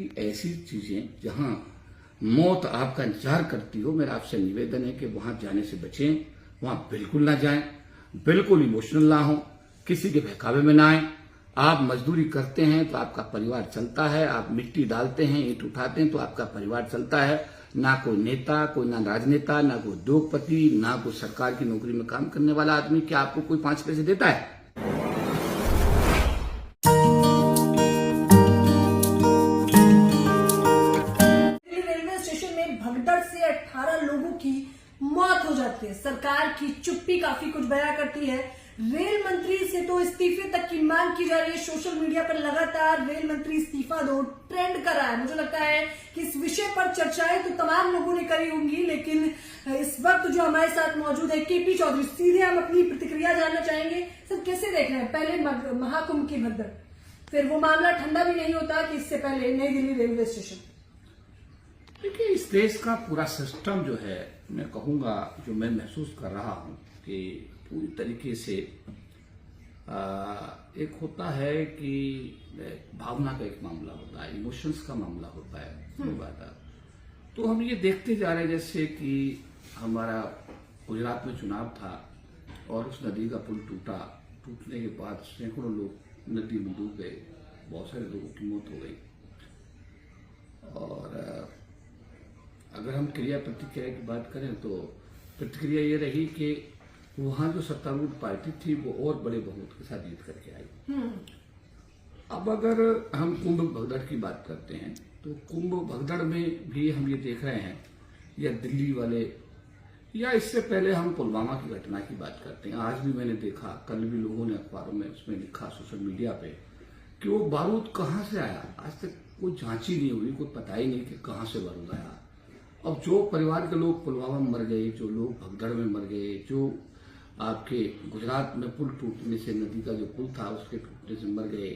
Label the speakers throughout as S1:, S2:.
S1: कि ऐसी चीजें जहां मौत आपका इंतजार करती हो, मेरा आपसे निवेदन है कि वहां जाने से बचें, वहां बिल्कुल ना जाएं, बिल्कुल इमोशनल ना हो, किसी के बहकावे में ना आए। आप मजदूरी करते हैं तो आपका परिवार चलता है, आप मिट्टी डालते हैं, ईंट उठाते हैं तो आपका परिवार चलता है। ना कोई नेता, कोई ना राजनेता, ना कोई उद्योगपति, ना कोई सरकार की नौकरी में काम करने वाला आदमी क्या आपको कोई 5 पैसे देता है?
S2: रेलवे स्टेशन में भगदड़ से 18 लोगों की मौत हो जाती है। सरकार की चुप्पी काफी कुछ बयां करती है। रेल मंत्री से तो इस्तीफे तक की मांग की जा रही है। सोशल मीडिया पर लगातार रेल मंत्री इस्तीफा दो ट्रेंड कर रहा है। मुझे लगता है कि इस विषय पर चर्चाएं तो तमाम लोगों ने करी होंगी, लेकिन इस वक्त जो हमारे साथ मौजूद है केपी चौधरी, सीधे हम अपनी प्रतिक्रिया जानना चाहेंगे। सर, कैसे देख रहे हैं पहले महाकुंभ की भगदड़, फिर वो मामला ठंडा भी नहीं होता कि इससे पहले नई दिल्ली रेलवे स्टेशन।
S1: देखिए, इस देश का पूरा सिस्टम जो है, मैं कहूंगा, जो मैं महसूस कर रहा हूं कि पूरी तरीके से एक होता है कि भावना का एक मामला होता है, इमोशंस का मामला होता है। बात है तो हम ये देखते जा रहे हैं जैसे कि हमारा गुजरात में चुनाव था और उस नदी का पुल टूटने के बाद सैकड़ों लोग नदी में डूब गए, बहुत सारे लोगों की मौत हो गई। और अगर हम क्रिया प्रतिक्रिया की बात करें तो प्रतिक्रिया ये रही कि वहां जो सत्तारूढ़ पार्टी थी वो और बड़े बहुमत के साथ जीत करके आई। अब अगर हम कुंभ भगदड़ की बात करते हैं तो कुंभ भगदड़ में भी हम ये देख रहे हैं, या दिल्ली वाले, या इससे पहले हम पुलवामा की घटना की बात करते हैं। आज भी मैंने देखा, कल भी लोगों ने अखबारों में उसमें लिखा, सोशल मीडिया पे, कि वो बारूद कहां से आया। आज तक कोई जांच ही नहीं हुई, कोई पता ही नहीं कि कहां से बारूद आया। अब जो परिवार के लोग पुलवामा में मर गए, जो लोग भगदड़ में मर गए, जो आपके गुजरात में पुल टूटने से, नदी का जो पुल था उसके टूटने से मर गए,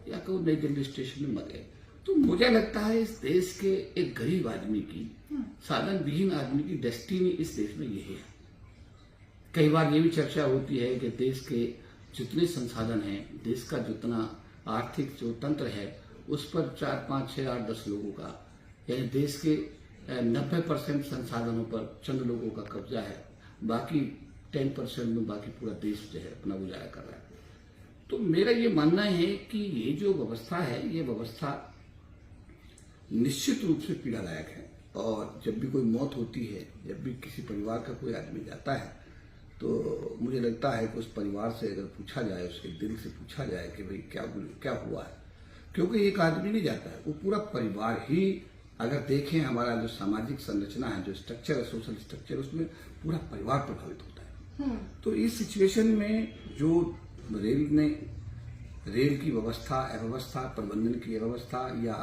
S1: या कोई नई दिल्ली स्टेशन में मर गए, तो मुझे लगता है इस देश के एक गरीब आदमी की, साधन विहीन आदमी की डेस्टिनी इस देश में यही है। कई बार ये भी चर्चा होती है कि देश के जितने संसाधन हैं, देश का जितना आर्थिक जो तंत्र है, उस पर 4, 5, 6, 8, 10 लोगों का, यानी देश के 90% संसाधनों पर चंद लोगों का कब्जा है, बाकी 10% में बाकी पूरा देश जो है अपना गुजारा कर रहा है। तो मेरा ये मानना है कि ये जो व्यवस्था है, ये व्यवस्था निश्चित रूप से पीड़ादायक है। और जब भी कोई मौत होती है, जब भी किसी परिवार का कोई आदमी जाता है, तो मुझे लगता है कि उस परिवार से अगर पूछा जाए, उसके दिल से पूछा जाए कि भाई क्या हुआ है, क्योंकि एक आदमी नहीं जाता है, वो पूरा परिवार ही, अगर देखें हमारा जो सामाजिक संरचना है, जो स्ट्रक्चर है, सोशल स्ट्रक्चर, उसमें पूरा परिवार प्रभावित होता है। तो इस सिचुएशन में जो रेल की व्यवस्था, अव्यवस्था, प्रबंधन की अव्यवस्था, या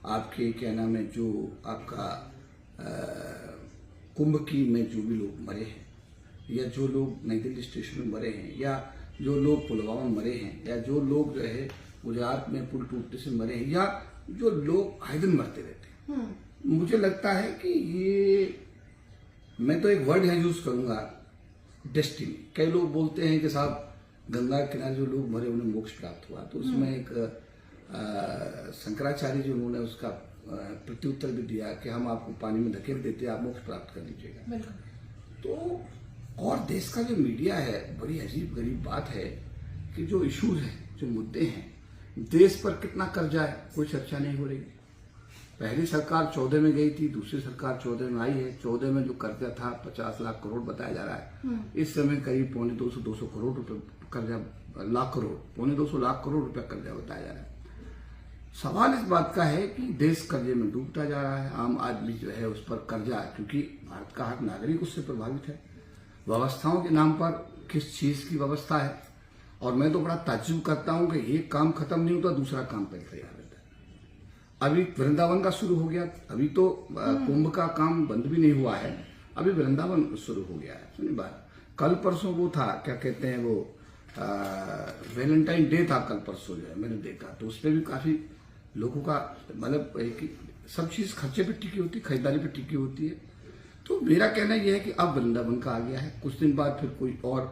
S1: आपके क्या नाम है, जो आपका कुंभ की में जो भी लोग मरे हैं, या जो लोग नई दिल्ली स्टेशन में मरे हैं, या जो लोग पुलवामा में मरे हैं, या जो लोग जो है गुजरात में पुल टूटने से मरे हैं, या जो लोग आए दिन मरते रहते हैं, मुझे लगता है कि ये, मैं तो एक वर्ड यहाँ यूज करूंगा, डेस्टिनी। कई लोग बोलते हैं कि साहब गंगा के किनारे जो लोग मरे उन्हें मोक्ष प्राप्त हुआ, तो उसमें एक शंकराचार्य जी, उन्होंने उसका प्रत्युत्तर भी दिया कि हम आपको पानी में धकेल देते, आप मोक्ष प्राप्त कर लीजिएगा। तो और देश का जो मीडिया है, बड़ी अजीब गरीब बात है कि जो इश्यूज है, जो मुद्दे हैं, देश पर कितना कर्जा है, कोई चर्चा नहीं हो रही। पहली सरकार 14 में गई थी, दूसरी सरकार 14 में आई है। 14 में जो कर्जा था 50 लाख करोड़ बताया जा रहा है, इस समय करीब 200 करोड़ रुपए कर्जा, लाख करोड़, 200 लाख करोड़ रुपया कर्जा बताया जा रहा है। सवाल इस बात का है कि देश कर्जे में डूबता जा रहा है, आम आदमी जो है उस पर कर्जा, क्योंकि भारत का हर नागरिक उससे प्रभावित है। व्यवस्थाओं के नाम पर किस चीज की व्यवस्था है, और मैं तो बड़ा ताज्जुब करता हूं कि एक काम खत्म नहीं होता, दूसरा काम पर तैयार रहता है। अभी वृंदावन का शुरू हो गया, अभी तो कुंभ का काम बंद भी नहीं हुआ है, अभी वृंदावन शुरू हो गया है। सुनिए बात, कल परसों वो था, क्या कहते हैं वो, वैलेंटाइन डे था कल परसों, जो है मैंने देखा, तो उस पर भी काफी लोगों का, मतलब सब चीज खर्चे पे टिकी होती है, खरीदारी पे टिकी होती है। तो मेरा कहना यह है कि अब वृंदावन का आ गया है, कुछ दिन बाद फिर कोई और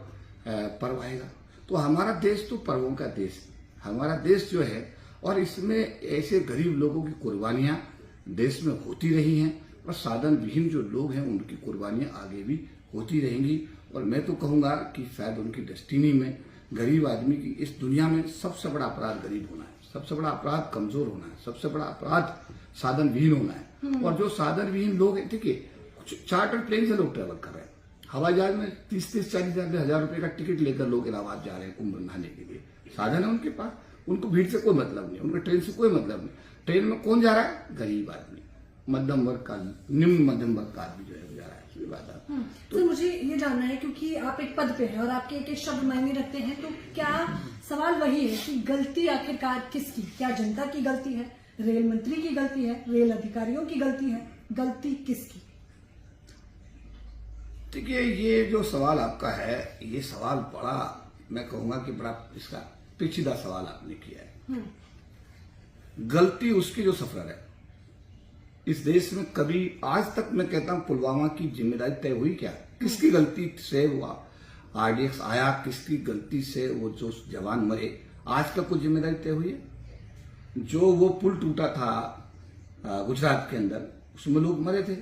S1: पर्व आएगा। तो हमारा देश तो पर्वों का देश है। हमारा देश जो है और इसमें ऐसे गरीब लोगों की कुर्बानियां देश में होती रही हैं और साधन विहीन जो लोग हैं उनकी कुर्बानियां आगे भी होती रहेंगी। और मैं तो कहूंगा कि शायद उनकी डेस्टिनी में गरीब आदमी की इस दुनिया में सबसे बड़ा अपराध गरीब होना है, सबसे बड़ा अपराध कमजोर होना है, सबसे बड़ा अपराध साधन विहीन होना है। और जो साधन विहीन लोग हैं, देखिए चार्टर प्लेन से लोग ट्रेवल कर रहे हैं, हवाई जहाज में 30-40 रुपए का टिकट लेकर लोग इलाहाबाद जा रहे हैं कुंभ नहाने के लिए। साधन है उनके पास, उनको भीड़ से कोई मतलब नहीं, उनको ट्रेन से कोई मतलब नहीं। ट्रेन में कौन जा रहा है? गरीब आदमी, मध्यम वर्ग का, निम्न मध्यम वर्ग का आदमी जो है वो जा रहा है। बात है।
S2: तो मुझे ये जानना है, क्योंकि आप एक पद पे हैं और आपके एक एक शब्द मायने रखते हैं, तो क्या सवाल वही है कि गलती आखिरकार किसकी? क्या जनता की गलती है, रेल मंत्री की गलती है, रेल अधिकारियों की गलती है, गलती किसकी?
S1: देखिए, ये जो सवाल आपका है, ये सवाल बड़ा, मैं कहूंगा कि बड़ा इसका पेचीदा सवाल आपने किया है। गलती उसकी जो सफर है इस देश में। कभी आज तक मैं कहता हूं पुलवामा की जिम्मेदारी तय हुई क्या? किसकी गलती से हुआ आरडीएक्स आया, किसकी गलती से वो जो जवान मरे, आज तक कोई जिम्मेदारी तय हुई है? जो वो पुल टूटा था गुजरात के अंदर, उसमें लोग मरे थे,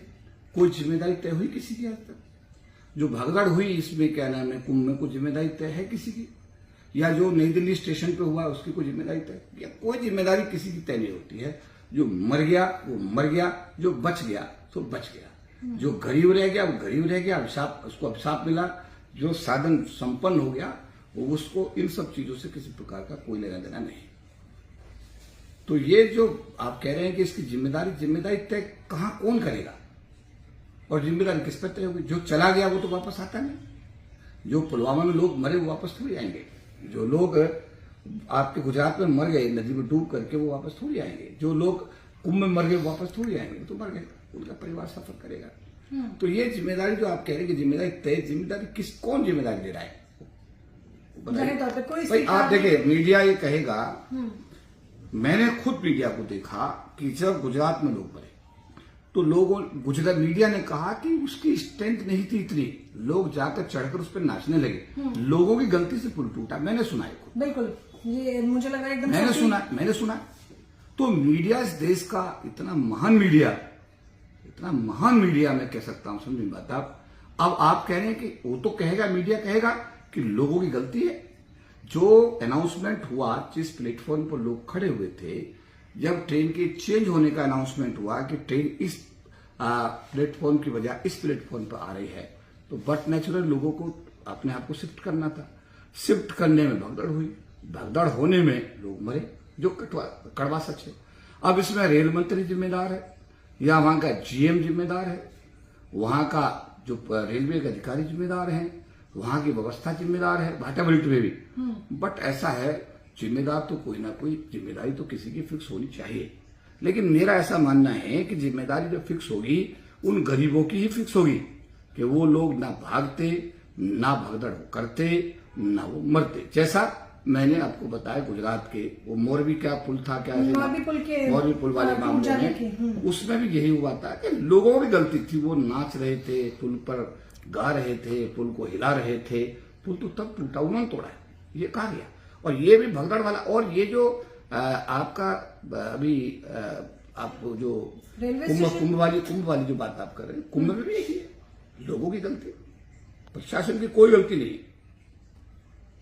S1: कोई जिम्मेदारी तय हुई किसी की आज तक? जो भगदड़ हुई इसमें क्या नाम है कुंभ में, कोई जिम्मेदारी तय है किसी की? या जो नई दिल्ली स्टेशन पे हुआ उसकी कोई जिम्मेदारी तय? या कोई जिम्मेदारी किसी की तय नहीं होती है। जो मर गया वो मर गया, जो बच गया तो बच गया, जो गरीब रह गया वो गरीब रह गया, अभिशाप उसको अभिशाप मिला, जो साधन संपन्न हो गया वो उसको इन सब चीजों से किसी प्रकार का कोई लेना देना नहीं। तो ये जो आप कह रहे हैं कि इसकी जिम्मेदारी तय कहां कौन करेगा और जिम्मेदारी किस पर तय होगी? जो चला गया वो तो वापस आता नहीं। जो पुलवामा में लोग मरे वो वापस थोड़ी आएंगे। जो लोग आपके गुजरात में मर गए नदी में डूब करके वो वापस थोड़ी आएंगे। जो लोग कुंभ में मर गए वो वापस थोड़ी आएंगे, वो तो मर गए, उनका परिवार सफर करेगा। तो ये जिम्मेदारी जो आप कह रहे हैं कि जिम्मेदारी तय, जिम्मेदारी कौन जिम्मेदारी ले रहा है? भाई आप देखिए, मीडिया ये कहेगा, मैंने खुद मीडिया को देखा कि जब गुजरात में लोग मरे तो लोगों गुजरात मीडिया ने कहा कि उसकी स्ट्रेंथ नहीं थी इतनी, लोग जाकर चढ़कर उस पर नाचने लगे, लोगों की गलती से पुल टूटा। मैंने सुना है,
S2: बिल्कुल, ये मुझे लगा एकदम
S1: मैंने सुना। तो मीडिया इस देश का इतना महान मीडिया मैं कह सकता हूं, समझिए बात आप। अब आप कह रहे हैं कि वो तो कहेगा, मीडिया कहेगा कि लोगों की गलती है। जो अनाउंसमेंट हुआ, जिस प्लेटफॉर्म पर लोग खड़े हुए थे, जब ट्रेन के चेंज होने का अनाउंसमेंट हुआ कि ट्रेन इस प्लेटफॉर्म की बजाय इस प्लेटफॉर्म पर आ रही है, तो बट नेचुरल लोगों को अपने आप को शिफ्ट करना था। शिफ्ट करने में भगदड़ हुई, भगदड़ होने में लोग मरे, जो कड़वा सच है। अब इसमें रेल मंत्री जिम्मेदार है या वहां का जीएम जिम्मेदार है, वहां का जो रेलवे के अधिकारी जिम्मेदार हैं, वहां की व्यवस्था जिम्मेदार है, भाटा मिलिट्री में भी। बट ऐसा है, जिम्मेदार तो कोई ना कोई जिम्मेदारी तो किसी की फिक्स होनी चाहिए। लेकिन मेरा ऐसा मानना है कि जिम्मेदारी जो फिक्स होगी उन गरीबों की ही फिक्स होगी कि वो लोग ना भागते, ना भगदड़ करते, ना वो मरते। जैसा मैंने आपको बताया गुजरात के वो मोरबी क्या पुल था, क्या मोरबी पुल वाले मामले में, उसमें भी यही हुआ था कि लोगों की गलती थी। वो नाच रहे थे, पुल पर गा रहे थे, पुल को हिला रहे थे, पुल तो तब टूटा, उन्होंने तोड़ा है, ये कहा गया। और ये भी भगदड़ वाला, और ये जो आपका अभी आपको जो कुंभ वाली जो बात आप कर रहे हैं, कुंभ में भी यही है, लोगों की गलती, प्रशासन की कोई गलती नहीं,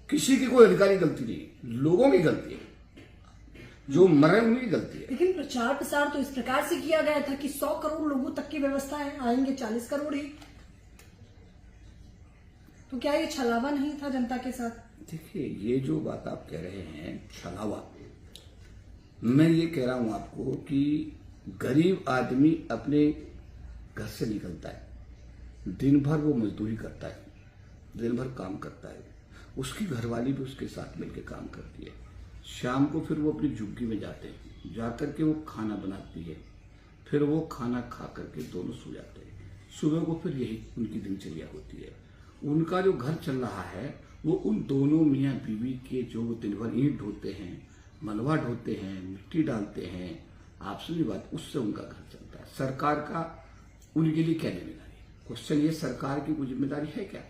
S1: किसी की कोई अधिकारी गलती नहीं, लोगों की गलती है, जो मरे उनकी गलती है।
S2: लेकिन प्रचार प्रसार तो इस प्रकार से किया गया था कि 100 करोड़ लोगों तक की व्यवस्था है, आएंगे 40 करोड़ ही, तो क्या ये छलावा नहीं था जनता के साथ?
S1: देखिए, ये जो बात आप कह रहे हैं छलावा, मैं ये कह रहा हूं आपको कि गरीब आदमी अपने घर से निकलता है, दिन भर वो मजदूरी करता है, दिन भर काम करता है, उसकी घरवाली भी उसके साथ मिलकर काम करती है, शाम को फिर वो अपनी झुग्गी में जाते हैं, जाकर के वो खाना बनाती है, फिर वो खाना खा करके दोनों सो जाते हैं, सुबह को फिर यही उनकी दिनचर्या होती है। उनका जो घर चल रहा है वो उन दोनों मियाँ बीवी के जो वो दिन भर ईंट ढोते हैं, मलबा ढोते हैं, मिट्टी डालते हैं, आप सुनिए बात, उससे उनका घर चलता है। सरकार का उनके लिए क्या जिम्मेदारी? क्वेश्चन ये, सरकार की कोई जिम्मेदारी है क्या?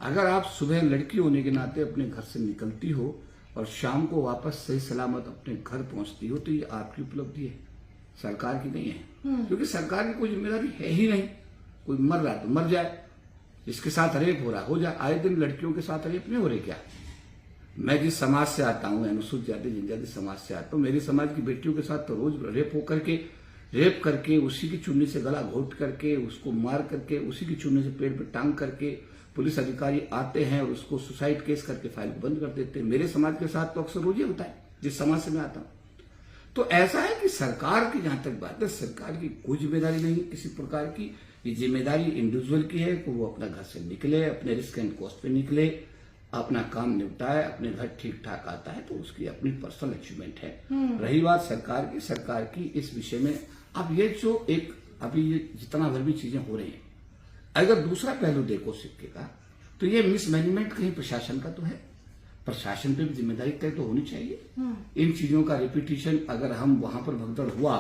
S1: अगर आप सुबह लड़की होने के नाते अपने घर से निकलती हो और शाम को वापस सही सलामत अपने घर पहुंचती हो, तो ये आपकी उपलब्धि है, सरकार की नहीं है। क्योंकि सरकार की कोई जिम्मेदारी है ही नहीं। कोई मर रहा है तो मर जाए, इसके साथ रेप हो रहा हो जाए। आए दिन लड़कियों के साथ रेप नहीं हो रहे क्या? मैं जिस समाज से आता हूँ, अनुसूचित जाति जनजाति समाज से आता हूँ, मेरी समाज की बेटियों के साथ तो रोज रेप करके उसी की चुन्नी से गला घोट करके, उसको मार करके, उसी की चुन्नी से पेड़ पे टांग करके पुलिस अधिकारी आते हैं और उसको सुसाइड केस करके फाइल बंद कर देते हैं। मेरे समाज के साथ तो अक्सर रोज ही होता है, जिस समाज से मैं आता हूँ। तो ऐसा है कि सरकार की जहां तक बात है, सरकार की कोई जिम्मेदारी नहीं किसी प्रकार की। ये जिम्मेदारी इंडिविजुअल की है कि वो अपना घर से निकले, अपने रिस्क एंड कॉस्ट पे निकले, अपना काम निपटाए, अपने घर ठीक ठाक आता है तो उसकी अपनी पर्सनल अचीवमेंट है। रही बात सरकार की इस विषय में, अब ये जो अभी ये जितना भर भी चीजें हो रही हैं, अगर दूसरा पहलू देखो सिक्के का, तो ये मिसमैनेजमेंट कहीं प्रशासन का तो है। प्रशासन पे भी जिम्मेदारी तय तो होनी चाहिए। इन चीजों का रिपीटिशन अगर हम वहां पर भगदड़ हुआ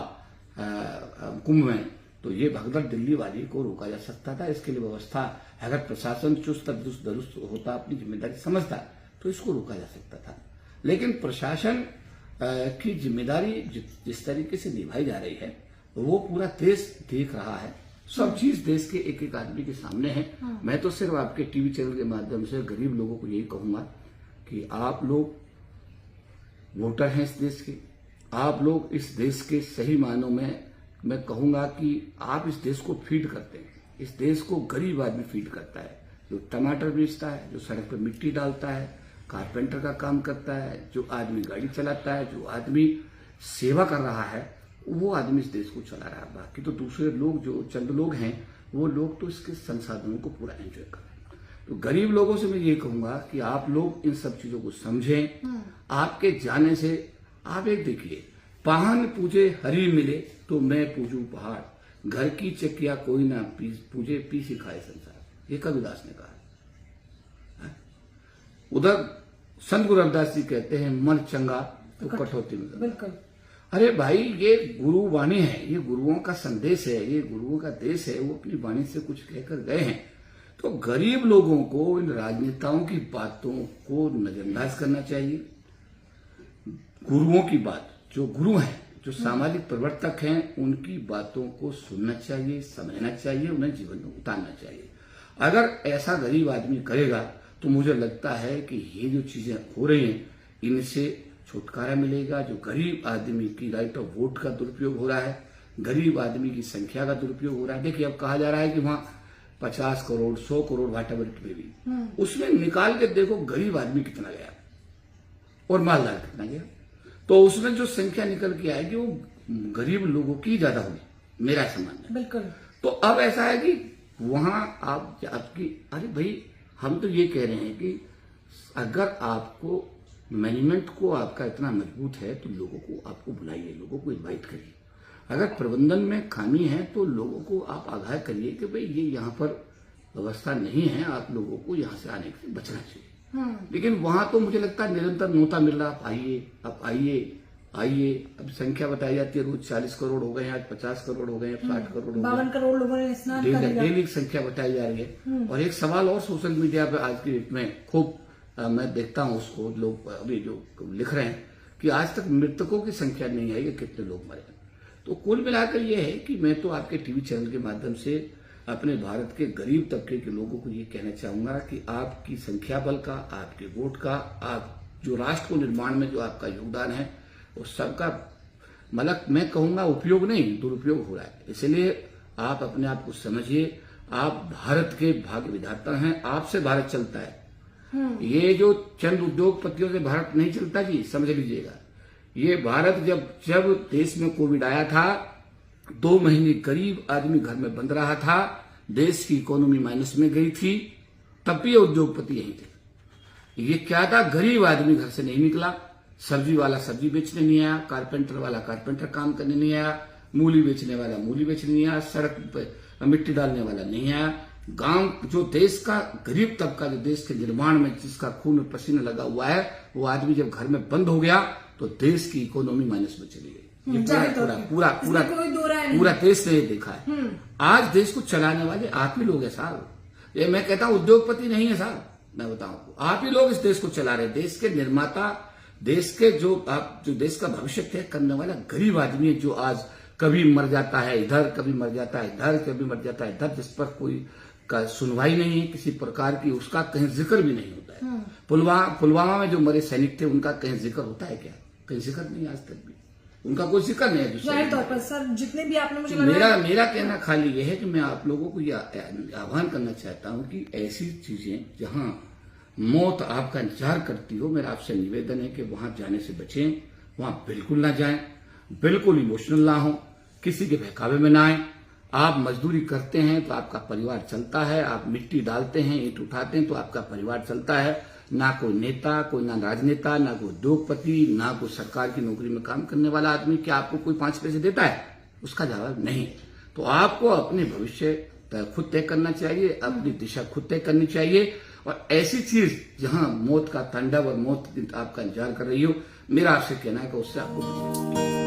S1: कुंभ में, तो ये भगदड़ दिल्ली वाली को रोका जा सकता था। इसके लिए व्यवस्था, अगर प्रशासन चुस्त दुरुस्त होता, अपनी जिम्मेदारी समझता, तो इसको रोका जा सकता था। लेकिन प्रशासन की जिम्मेदारी जिस तरीके से निभाई जा रही है, वो पूरा देश देख रहा है। सब चीज देश के एक एक आदमी के सामने है। मैं तो सिर्फ आपके टीवी चैनल के माध्यम से गरीब लोगों को यही कहूंगा कि आप लोग वोटर हैं इस देश के, आप लोग इस देश के सही मायनों में, मैं कहूंगा कि आप इस देश को फीड करते हैं। इस देश को गरीब आदमी फीड करता है, जो टमाटर बेचता है, जो सड़क पर मिट्टी डालता है, कारपेंटर का काम करता है, जो आदमी गाड़ी चलाता है, जो आदमी सेवा कर रहा है, वो आदमी इस देश को चला रहा है। बाकी तो दूसरे लोग, जो चंद लोग हैं, वो लोग तो इसके संसाधनों को पूरा एंजॉय कर रहे हैं। तो गरीब लोगों से मैं ये कहूंगा कि आप लोग इन सब चीजों को समझें। आपके जाने से आप एक देखिए, पाहन पूजे हरि मिले तो मैं पूजू पहाड़, घर की चकिया कोई ना पूजे पी सिखाए संसार, ये कबीरदास ने कहा। उधर संत गुरु रविदास जी कहते हैं, मन चंगा तो कठौती में।
S2: बिल्कुल।
S1: अरे भाई, ये गुरु वाणी है, ये गुरुओं का संदेश है, ये गुरुओं का देश है, वो अपनी वाणी से कुछ कहकर गए हैं। तो गरीब लोगों को इन राजनेताओं की बातों को नजरअंदाज करना चाहिए। गुरुओं की बात, जो गुरु हैं, जो सामाजिक प्रवर्तक हैं, उनकी बातों को सुनना चाहिए, समझना चाहिए, उन्हें जीवन में उतारना चाहिए। अगर ऐसा गरीब आदमी करेगा तो मुझे लगता है कि ये जो चीजें हो रही हैं, इनसे छुटकारा मिलेगा। जो गरीब आदमी की राइट ऑफ वोट का दुरुपयोग हो रहा है, गरीब आदमी की संख्या का दुरुपयोग हो रहा है। देखिए, अब कहा जा रहा है कि वहां 50 करोड़ 100 करोड़ वाटेवर इट में भी, उसमें निकाल के देखो गरीब आदमी कितना गया और मालदार कितना गया। तो उसमें जो संख्या निकल के आएगी वो गरीब लोगों की ज्यादा होगी, मेरा ऐसा मानना है।
S2: बिल्कुल।
S1: तो अब ऐसा है कि वहां आपकी, अरे भाई, हम तो ये कह रहे हैं कि अगर आपको मैनेजमेंट को आपका इतना मजबूत है तो लोगों को आपको बुलाइए, लोगों को इनवाइट करिए। अगर प्रबंधन में खामी है तो लोगों को आप आगाह करिए कि भाई ये यहाँ पर व्यवस्था नहीं है, आप लोगों को यहाँ से आने से बचना चाहिए। लेकिन वहां तो मुझे लगता है निरंतर न्योता मिल रहा, आप आइए। अब संख्या बताई जाती है, रोज 40 करोड़ हो गए, आज 50 करोड़ हो गए, अब 60 करोड़ हो गए,
S2: 52 करोड़ लोगों ने स्नान कर लिया।
S1: डेली संख्या बताई जा रही है। और एक सवाल और सोशल मीडिया पे आज की डेट में खूब मैं देखता हूँ, उसको लोग अभी जो लिख रहे हैं कि आज तक मृतकों की संख्या नहीं आई है, कितने लोग मरे। तो कुल मिलाकर ये है कि मैं तो आपके टीवी चैनल के माध्यम से अपने भारत के गरीब तबके के लोगों को ये कहना चाहूंगा कि आपकी संख्या बल का, आपके वोट का, आप जो राष्ट्र को निर्माण में जो आपका योगदान है, उस सबका मतलब मैं कहूंगा उपयोग नहीं, दुरुपयोग हो रहा है। इसलिए आप अपने आप को समझिए, आप भारत के भाग्य विधाता हैं, आपसे भारत चलता है। ये जो चंद उद्योगपतियों से भारत नहीं चलता जी, समझ लीजिएगा। ये भारत जब देश में कोविड आया था, 2 महीने गरीब आदमी घर में बंद रहा था, देश की इकोनॉमी माइनस में गई थी, तब भी उद्योगपति यहीं थे। ये क्या था, गरीब आदमी घर से नहीं निकला, सब्जी वाला सब्जी बेचने नहीं आया, कारपेंटर वाला कारपेंटर काम करने नहीं आया, मूली बेचने वाला मूली बेचने नहीं आया, सड़क पर मिट्टी डालने वाला नहीं आया। गांव, जो देश का गरीब तबका, जो देश के निर्माण में जिसका खून पसीना लगा हुआ है, वो आदमी जब घर में बंद हो गया तो देश की इकोनॉमी माइनस में चली गई। ये पूरा देश ने देखा है। आज देश को चलाने वाले आप ही लोग हैं साहब। ये मैं कहता हूं उद्योगपति नहीं है साहब, मैं बताऊं, आप ही लोग इस देश को चला रहे हैं। देश के निर्माता, देश के जो देश का भविष्य तय करने वाला गरीब आदमी है, जो आज कभी मर जाता है इधर, कभी मर जाता है इधर, कभी मर जाता है इधर, जिस पर कोई का सुनवाई नहीं है किसी प्रकार की, उसका कहीं जिक्र भी नहीं होता है। पुलवामा में जो मरे सैनिक थे उनका कहीं जिक्र होता है क्या? कहीं जिक्र नहीं, आज तक भी उनका कोई जिक्र नहीं है।
S2: जाहिर तौर पर सर जितने भी आपने मुझे
S1: मेरा कहना खाली यह है कि मैं आप लोगों को यह आह्वान करना चाहता हूं कि ऐसी चीजें जहां मौत आपका इंतजार करती हो, मेरा आपसे निवेदन है कि वहां जाने से बचें, वहां बिल्कुल ना जाएं, बिल्कुल इमोशनल ना हो, किसी के बहकावे में ना आए। आप मजदूरी करते हैं तो आपका परिवार चलता है, आप मिट्टी डालते हैं, ईंट उठाते हैं तो आपका परिवार चलता है। ना कोई नेता, कोई ना राजनेता, ना कोई उद्योगपति, ना कोई सरकार की नौकरी में काम करने वाला आदमी क्या आपको कोई 5 पैसे देता है? उसका जवाब नहीं। तो आपको अपने भविष्य खुद तय करना चाहिए, अपनी दिशा खुद तय करनी चाहिए। और ऐसी चीज जहां मौत का तांडव और मौत आपका इंतजार कर रही हो, मेरा आपसे कहना है कि उससे आपको बचना चाहिए।